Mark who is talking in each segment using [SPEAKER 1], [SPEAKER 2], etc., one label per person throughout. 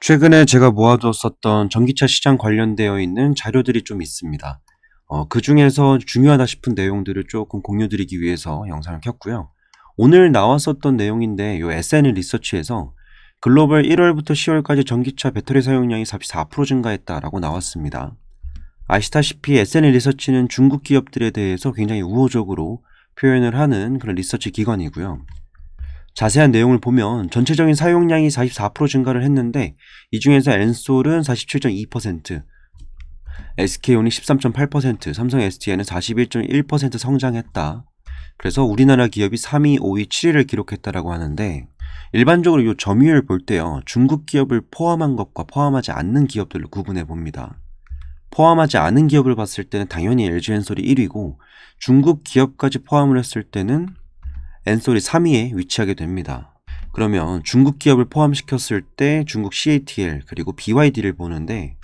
[SPEAKER 1] 최근에 제가 모아두었었던 전기차 시장 관련되어 있는 자료들이 좀 있습니다. 그중에서 중요하다 싶은 내용들을 조금 공유드리기 위해서 영상을 켰고요. 오늘 나왔었던 내용인데 요 SN 리서치에서 글로벌 1월부터 10월까지 전기차 배터리 사용량이 44% 증가했다라고 나왔습니다. 아시다시피 SN 리서치는 중국 기업들에 대해서 굉장히 우호적으로 표현을 하는 그런 리서치 기관이고요. 자세한 내용을 보면 전체적인 사용량이 44% 증가를 했는데 이 중에서 엔솔은 47.2%, SK온이 13.8%, 삼성 SDI는 41.1% 성장했다. 그래서 우리나라 기업이 3위, 5위, 7위를 기록했다라고 하는데 일반적으로 이 점유율 볼 때요. 중국 기업을 포함한 것과 포함하지 않는 기업들을 구분해 봅니다. 포함하지 않은 기업을 봤을 때는 당연히 LG엔솔이 1위고 중국 기업까지 포함을 했을 때는 엔솔이 3위에 위치하게 됩니다. 그러면 중국 기업을 포함시켰을 때 중국 CATL 그리고 BYD를 보는데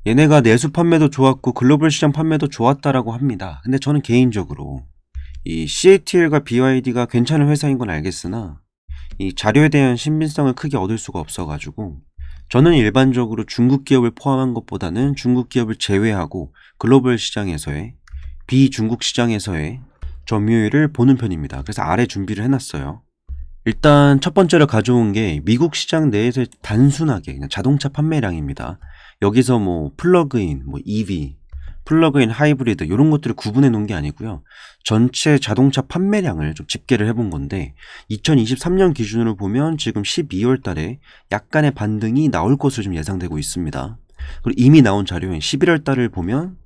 [SPEAKER 1] 얘네가 내수 판매도 좋았고 글로벌 시장 판매도 좋았다라고 합니다. 근데 저는 개인적으로 이 CATL과 BYD가 괜찮은 회사인 건 알겠으나 이 자료에 대한 신빙성을 크게 얻을 수가 없어가지고 저는 일반적으로 중국 기업을 포함한 것보다는 중국 기업을 제외하고 글로벌 시장에서의 비중국 시장에서의 점유율을 보는 편입니다. 그래서 아래 준비를 해놨어요. 일단 첫 번째로 가져온 게 미국 시장 내에서의 단순하게 그냥 자동차 판매량입니다. 여기서 뭐 플러그인, 뭐 EV, 플러그인 하이브리드 이런 것들을 구분해 놓은 게 아니고요. 전체 자동차 판매량을 좀 집계를 해본 건데 2023년 기준으로 보면 지금 12월 달에 약간의 반등이 나올 것으로 좀 예상되고 있습니다. 그리고 이미 나온 자료인 11월 달을 보면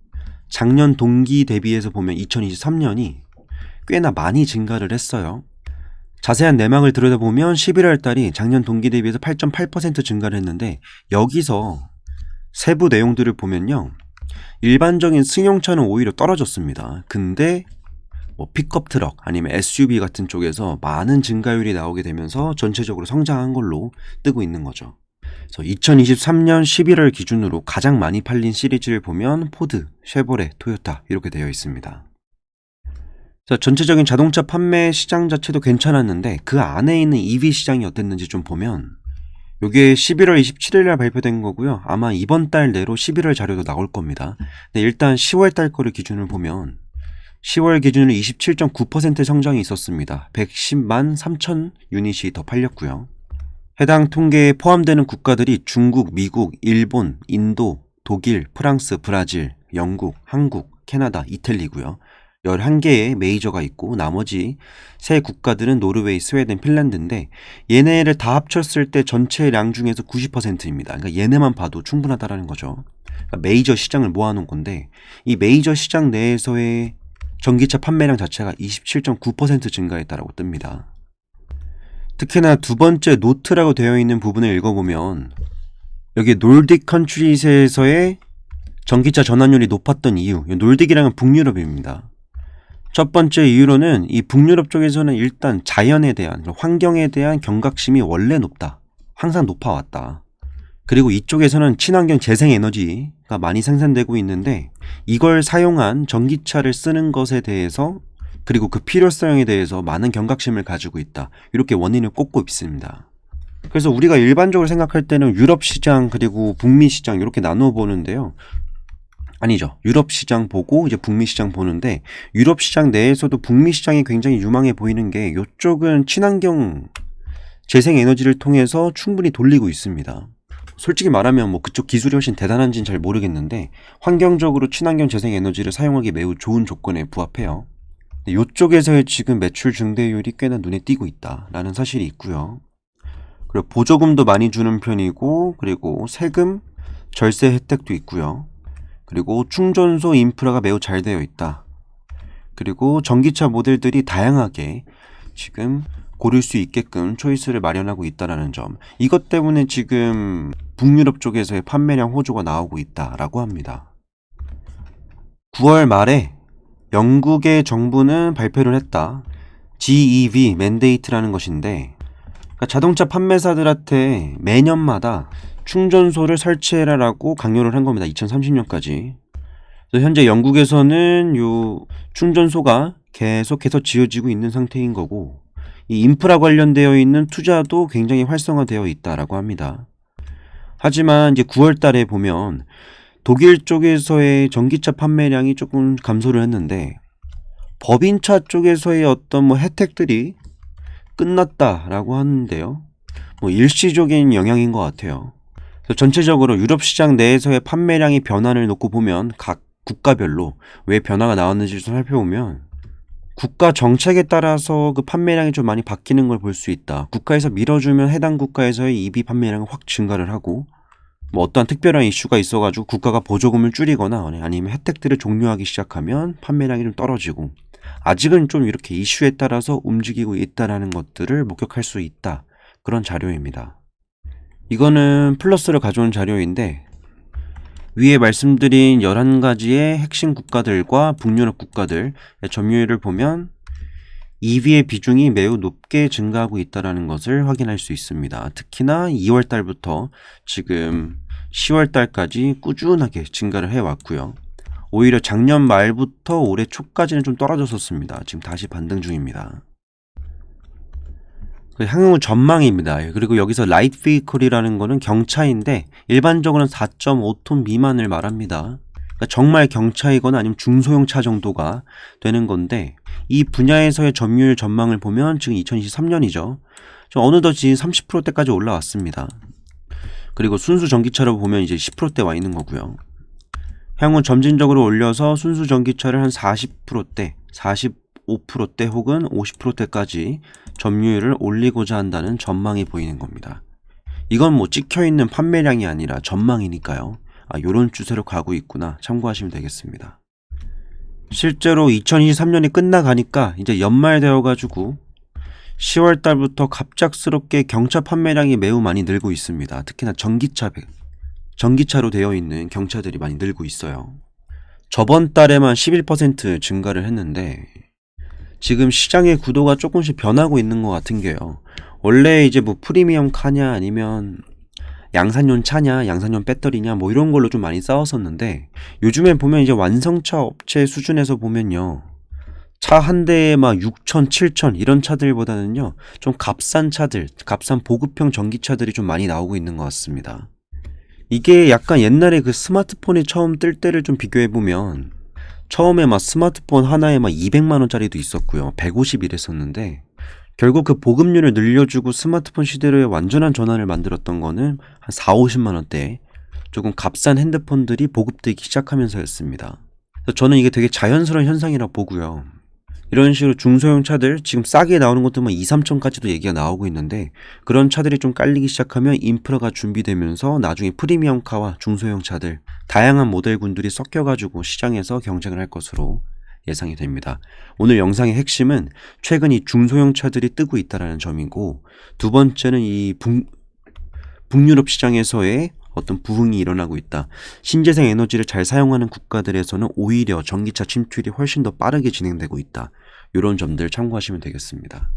[SPEAKER 1] 작년 동기 대비해서 보면 2023년이 꽤나 많이 증가를 했어요. 자세한 내막을 들여다보면 11월 달이 작년 동기 대비해서 8.8% 증가를 했는데 여기서 세부 내용들을 보면요. 일반적인 승용차는 오히려 떨어졌습니다. 근데 뭐 픽업 트럭 아니면 SUV 같은 쪽에서 많은 증가율이 나오게 되면서 전체적으로 성장한 걸로 뜨고 있는 거죠. 그래서 2023년 11월 기준으로 가장 많이 팔린 시리즈를 보면 포드, 쉐보레, 토요타 이렇게 되어 있습니다. 자, 전체적인 자동차 판매 시장 자체도 괜찮았는데 그 안에 있는 EV 시장이 어땠는지 좀 보면 이게 11월 27일 날 발표된 거고요. 아마 이번 달 내로 11월 자료도 나올 겁니다. 근데 일단 10월 달 거를 기준으로 보면 10월 기준으로 27.9% 성장이 있었습니다. 110만 3천 유닛이 더 팔렸고요. 해당 통계에 포함되는 국가들이 중국, 미국, 일본, 인도, 독일, 프랑스, 브라질, 영국, 한국, 캐나다, 이탈리고요. 11개의 메이저가 있고 나머지 세 국가들은 노르웨이, 스웨덴, 핀란드인데 얘네를 다 합쳤을 때 전체 량 중에서 90%입니다. 그러니까 얘네만 봐도 충분하다라는 거죠. 그러니까 메이저 시장을 모아놓은 건데 이 메이저 시장 내에서의 전기차 판매량 자체가 27.9% 증가했다라고 뜹니다. 특히나 두 번째 노트라고 되어 있는 부분을 읽어보면 여기 놀딕 컨트리에서의 전기차 전환율이 높았던 이유, 놀딕이랑은 북유럽입니다. 첫 번째 이유로는 이 북유럽 쪽에서는 일단 자연에 대한, 환경에 대한 경각심이 원래 높다. 항상 높아왔다. 그리고 이쪽에서는 친환경 재생에너지가 많이 생산되고 있는데 이걸 사용한 전기차를 쓰는 것에 대해서 그리고 그 필요성에 대해서 많은 경각심을 가지고 있다. 이렇게 원인을 꼽고 있습니다. 그래서 우리가 일반적으로 생각할 때는 유럽 시장 그리고 북미 시장 이렇게 나누어 보는데요. 아니죠. 유럽 시장 보고 이제 북미 시장 보는데 유럽 시장 내에서도 북미 시장이 굉장히 유망해 보이는 게 이쪽은 친환경 재생에너지를 통해서 충분히 돌리고 있습니다. 솔직히 말하면 뭐 그쪽 기술이 훨씬 대단한지는 잘 모르겠는데 환경적으로 친환경 재생에너지를 사용하기 매우 좋은 조건에 부합해요. 이쪽에서의 지금 매출 증대율이 꽤나 눈에 띄고 있다라는 사실이 있고요. 그리고 보조금도 많이 주는 편이고 그리고 세금, 절세 혜택도 있고요. 그리고 충전소 인프라가 매우 잘 되어 있다. 그리고 전기차 모델들이 다양하게 지금 고를 수 있게끔 초이스를 마련하고 있다는 점. 이것 때문에 지금 북유럽 쪽에서의 판매량 호조가 나오고 있다라고 합니다. 9월 말에 영국의 정부는 발표를 했다. GEV 맨데이트라는 것인데 그러니까 자동차 판매사들한테 매년마다 충전소를 설치해라라고 강요를 한 겁니다. 2030년까지. 그래서 현재 영국에서는 요 충전소가 계속해서 지어지고 있는 상태인 거고 이 인프라 관련되어 있는 투자도 굉장히 활성화되어 있다라고 합니다. 하지만 이제 9월 달에 보면 독일 쪽에서의 전기차 판매량이 조금 감소를 했는데 법인차 쪽에서의 어떤 뭐 혜택들이 끝났다라고 하는데요. 뭐 일시적인 영향인 것 같아요. 그래서 전체적으로 유럽 시장 내에서의 판매량의 변화를 놓고 보면 각 국가별로 왜 변화가 나왔는지 좀 살펴보면 국가 정책에 따라서 그 판매량이 좀 많이 바뀌는 걸 볼 수 있다. 국가에서 밀어주면 해당 국가에서의 EV 판매량은 확 증가를 하고 뭐 어떠한 특별한 이슈가 있어가지고 국가가 보조금을 줄이거나 아니면 혜택들을 종료하기 시작하면 판매량이 좀 떨어지고 아직은 좀 이렇게 이슈에 따라서 움직이고 있다라는 것들을 목격할 수 있다. 그런 자료입니다. 이거는 플러스를 가져온 자료인데 위에 말씀드린 11가지의 핵심 국가들과 북유럽 국가들의 점유율을 보면 EV의 비중이 매우 높게 증가하고 있다는 것을 확인할 수 있습니다. 특히나 2월 달부터 지금 10월 달까지 꾸준하게 증가를 해왔고요. 오히려 작년 말부터 올해 초까지는 좀 떨어졌었습니다. 지금 다시 반등 중입니다. 향후 전망입니다. 그리고 여기서 라이트 비클이라는 거는 경차인데 일반적으로는 4.5톤 미만을 말합니다. 그러니까 정말 경차이거나 아니면 중소형 차 정도가 되는 건데 이 분야에서의 점유율 전망을 보면 지금 2023년이죠. 어느덧 지금 30%대까지 올라왔습니다. 그리고 순수 전기차로 보면 이제 10%대 와 있는 거고요. 향후 점진적으로 올려서 순수 전기차를 한 40%대, 45%대 혹은 50%대까지 점유율을 올리고자 한다는 전망이 보이는 겁니다. 이건 뭐 찍혀있는 판매량이 아니라 전망이니까요. 요런 추세로 가고 있구나 참고하시면 되겠습니다. 실제로 2023년이 끝나가니까 이제 연말 되어가지고 10월 달부터 갑작스럽게 경차 판매량이 매우 많이 늘고 있습니다. 특히나 전기차로 되어 있는 경차들이 많이 늘고 있어요. 저번 달에만 11% 증가를 했는데 지금 시장의 구도가 조금씩 변하고 있는 것 같은 게요. 원래 이제 뭐 프리미엄 카냐 아니면 양산용 차냐 양산용 배터리냐 뭐 이런 걸로 좀 많이 싸웠었는데 요즘에 보면 이제 완성차 업체 수준에서 보면요. 차 한 대에 막 6천, 7천 이런 차들보다는요. 좀 값싼 차들, 값싼 보급형 전기차들이 좀 많이 나오고 있는 것 같습니다. 이게 약간 옛날에 그 스마트폰이 처음 뜰 때를 좀 비교해보면 처음에 막 스마트폰 하나에 막 200만 원짜리도 있었고요. 150 이랬었는데 결국 그 보급률을 늘려주고 스마트폰 시대로의 완전한 전환을 만들었던 거는 한 4, 50만 원대 조금 값싼 핸드폰들이 보급되기 시작하면서였습니다. 그래서 저는 이게 되게 자연스러운 현상이라고 보고요. 이런 식으로 중소형 차들 지금 싸게 나오는 것도 뭐 2, 3천까지도 얘기가 나오고 있는데 그런 차들이 좀 깔리기 시작하면 인프라가 준비되면서 나중에 프리미엄카와 중소형 차들 다양한 모델군들이 섞여가지고 시장에서 경쟁을 할 것으로 예상이 됩니다. 오늘 영상의 핵심은 최근 이 중소형 차들이 뜨고 있다는 점이고 두 번째는 이 북유럽 시장에서의 어떤 부흥이 일어나고 있다. 신재생 에너지를 잘 사용하는 국가들에서는 오히려 전기차 침투율이 훨씬 더 빠르게 진행되고 있다. 이런 점들 참고하시면 되겠습니다.